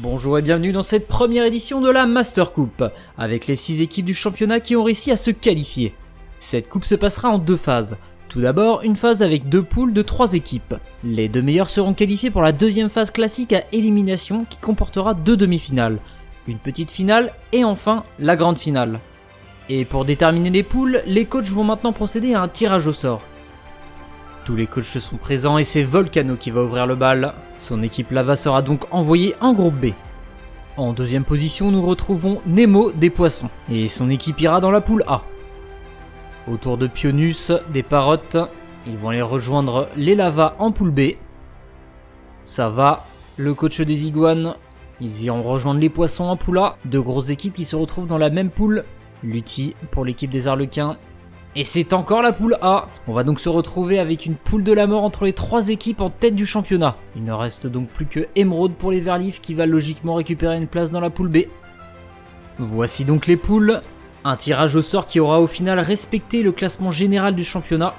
Bonjour et bienvenue dans cette première édition de la Master Coupe, avec les 6 équipes du championnat qui ont réussi à se qualifier. Cette coupe se passera en 2 phases. Tout d'abord, une phase avec 2 poules de 3 équipes. Les 2 meilleurs seront qualifiés pour la deuxième phase classique à élimination qui comportera 2 demi-finales, une petite finale et enfin la grande finale. Et pour déterminer les poules, les coachs vont maintenant procéder à un tirage au sort. Tous les coachs sont présents et c'est Volcano qui va ouvrir le bal. Son équipe Lava sera donc envoyée en groupe B. En deuxième position, nous retrouvons Nemo des Poissons et son équipe ira dans la poule A. Autour de Pionus des Parottes, ils vont aller rejoindre les Lava en poule B. Ça va, le coach des Iguanes, ils iront rejoindre les Poissons en poule A. 2 grosses équipes qui se retrouvent dans la même poule. Lutti pour l'équipe des Arlequins. Et c'est encore la poule A. On va donc se retrouver avec une poule de la mort entre les 3 équipes en tête du championnat. Il ne reste donc plus que Emeraude pour les Verlifs qui va logiquement récupérer une place dans la poule B. Voici donc les poules. Un tirage au sort qui aura au final respecté le classement général du championnat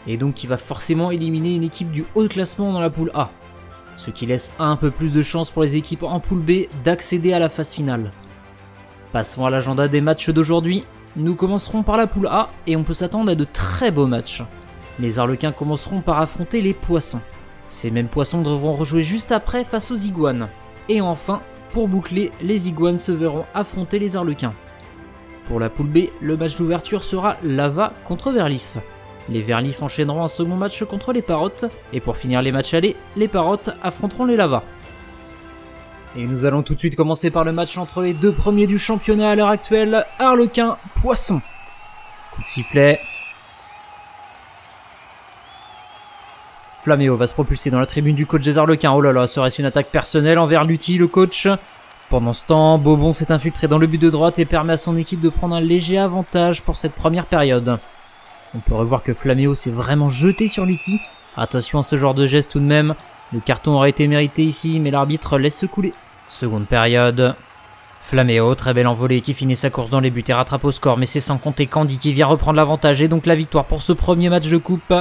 et donc qui va forcément éliminer une équipe du haut de classement dans la poule A. Ce qui laisse un peu plus de chance pour les équipes en poule B d'accéder à la phase finale. Passons à l'agenda des matchs d'aujourd'hui. Nous commencerons par la poule A et on peut s'attendre à de très beaux matchs. Les Arlequins commenceront par affronter les Poissons. Ces mêmes Poissons devront rejouer juste après face aux Iguanes. Et enfin, pour boucler, les Iguanes se verront affronter les Arlequins. Pour la poule B, le match d'ouverture sera Lava contre Verlif. Les Verlifs enchaîneront un second match contre les Parottes. Et pour finir les matchs allés, les Parottes affronteront les Lava. Et nous allons tout de suite commencer par le match entre les 2 premiers du championnat à l'heure actuelle, Arlequin-Poisson. Coup de sifflet. Flaméo va se propulser dans la tribune du coach des Arlequins. Oh là là, serait-ce une attaque personnelle envers Lutti, le coach? Pendant ce temps, Bobon s'est infiltré dans le but de droite et permet à son équipe de prendre un léger avantage pour cette première période. On peut revoir que Flaméo s'est vraiment jeté sur Lutti. Attention à ce genre de geste tout de même. Le carton aurait été mérité ici, mais l'arbitre laisse se couler. Seconde période. Flaméo, très belle envolée qui finit sa course dans les buts et rattrape au score, mais c'est sans compter Candy qui vient reprendre l'avantage et donc la victoire pour ce premier match de coupe.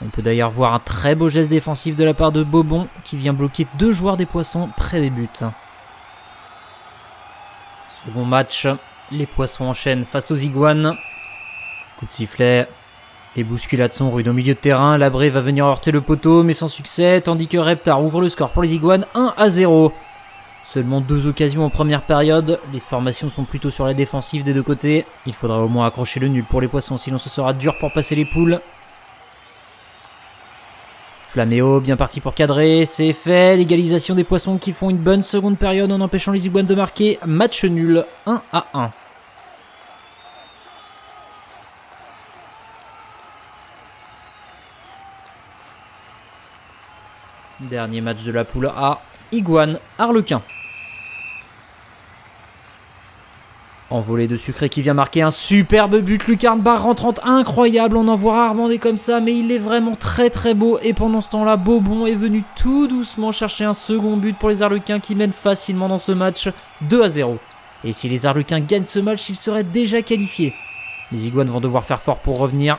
On peut d'ailleurs voir un très beau geste défensif de la part de Bobon qui vient bloquer 2 joueurs des Poissons près des buts. Second match, les Poissons enchaînent face aux Iguanes. Coup de sifflet. Les bousculades sont rudes au milieu de terrain, Labré va venir heurter le poteau mais sans succès, tandis que Reptar ouvre le score pour les Iguanes 1-0. Seulement 2 occasions en première période, les formations sont plutôt sur la défensive des 2 côtés. Il faudra au moins accrocher le nul pour les Poissons, sinon ce sera dur pour passer les poules. Flaméo bien parti pour cadrer, c'est fait, l'égalisation des Poissons qui font une bonne seconde période en empêchant les Iguanes de marquer. Match nul, 1-1. Dernier match de la poule A, Iguane, Arlequin. Envolée de Sucré qui vient marquer un superbe but, lucarne barre rentrante incroyable, on en voit rarement des comme ça, mais il est vraiment très très beau. Et pendant ce temps-là, Bobon est venu tout doucement chercher un second but pour les Arlequins qui mènent facilement dans ce match 2-0. Et si les Arlequins gagnent ce match, ils seraient déjà qualifiés. Les Iguanes vont devoir faire fort pour revenir.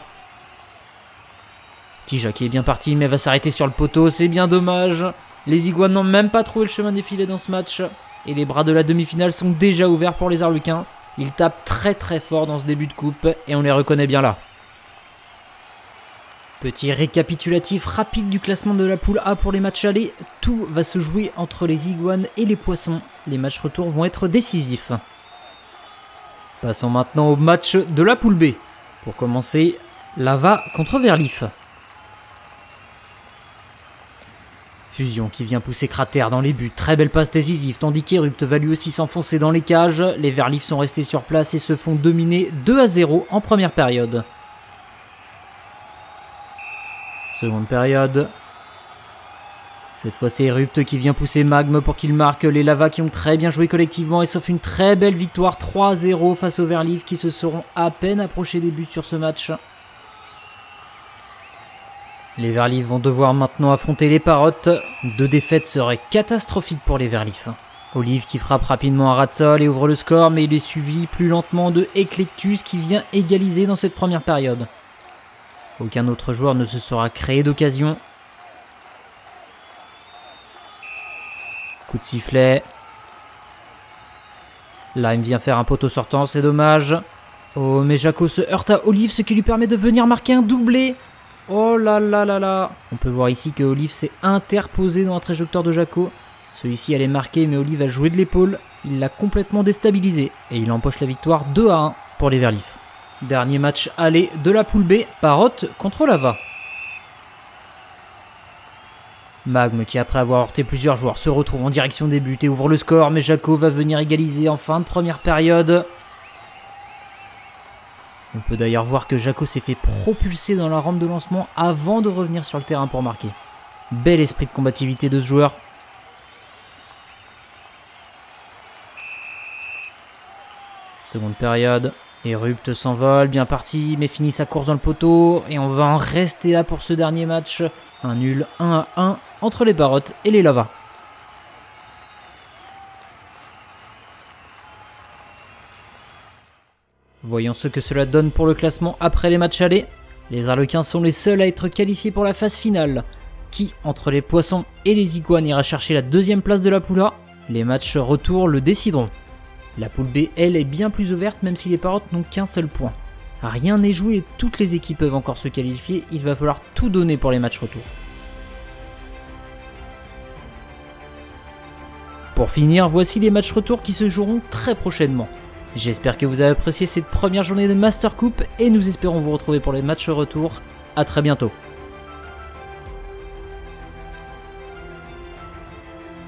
Tija qui est bien parti mais va s'arrêter sur le poteau, c'est bien dommage. Les Iguanes n'ont même pas trouvé le chemin défilé dans ce match. Et les bras de la demi-finale sont déjà ouverts pour les Arlequins. Ils tapent très très fort dans ce début de coupe et on les reconnaît bien là. Petit récapitulatif rapide du classement de la poule A pour les matchs allés. Tout va se jouer entre les Iguanes et les Poissons. Les matchs retour vont être décisifs. Passons maintenant au match de la poule B. Pour commencer, Lava contre Verlif. Fusion qui vient pousser Cratère dans les buts, très belle passe décisive, tandis qu'Erupt va lui aussi s'enfoncer dans les cages. Les Verlifs sont restés sur place et se font dominer 2-0 en première période. Seconde période. Cette fois c'est Erupt qui vient pousser Magme pour qu'il marque. Les Lava qui ont très bien joué collectivement et sauf une très belle victoire 3-0 face aux Verlifs qui se seront à peine approchés des buts sur ce match. Les Verlifs vont devoir maintenant affronter les Parottes. 2 défaites seraient catastrophiques pour les Verlifs. Olive qui frappe rapidement à ras de sol et ouvre le score, mais il est suivi plus lentement de Eclectus qui vient égaliser dans cette première période. Aucun autre joueur ne se sera créé d'occasion. Coup de sifflet. Là, il vient faire un poteau sortant, c'est dommage. Oh, mais Jaco se heurte à Olive, ce qui lui permet de venir marquer un doublé. Oh là là là là. On peut voir ici que Olive s'est interposé dans la trajectoire de Jaco. Celui-ci allait marquer, mais Olive a joué de l'épaule. Il l'a complètement déstabilisé et il empoche la victoire 2-1 pour les Verlifs. Dernier match aller de la poule B, Parotte contre Lava. Magme qui, après avoir heurté plusieurs joueurs, se retrouve en direction des buts et ouvre le score, mais Jaco va venir égaliser en fin de première période. On peut d'ailleurs voir que Jaco s'est fait propulser dans la rampe de lancement avant de revenir sur le terrain pour marquer. Bel esprit de combativité de ce joueur. Seconde période, Erupt s'envole, bien parti, mais finit sa course dans le poteau. Et on va en rester là pour ce dernier match. Un nul 1-1 entre les Parottes et les Lava. Voyons ce que cela donne pour le classement après les matchs allés. Les Arlequins sont les seuls à être qualifiés pour la phase finale. Qui, entre les Poissons et les Iguanes, ira chercher la deuxième place de la poule A? Les matchs retour le décideront. La poule B, elle, est bien plus ouverte même si les Parottes n'ont qu'un seul point. Rien n'est joué et toutes les équipes peuvent encore se qualifier, il va falloir tout donner pour les matchs retour. Pour finir, voici les matchs retour qui se joueront très prochainement. J'espère que vous avez apprécié cette première journée de Master Coupe et nous espérons vous retrouver pour les matchs retour. A très bientôt.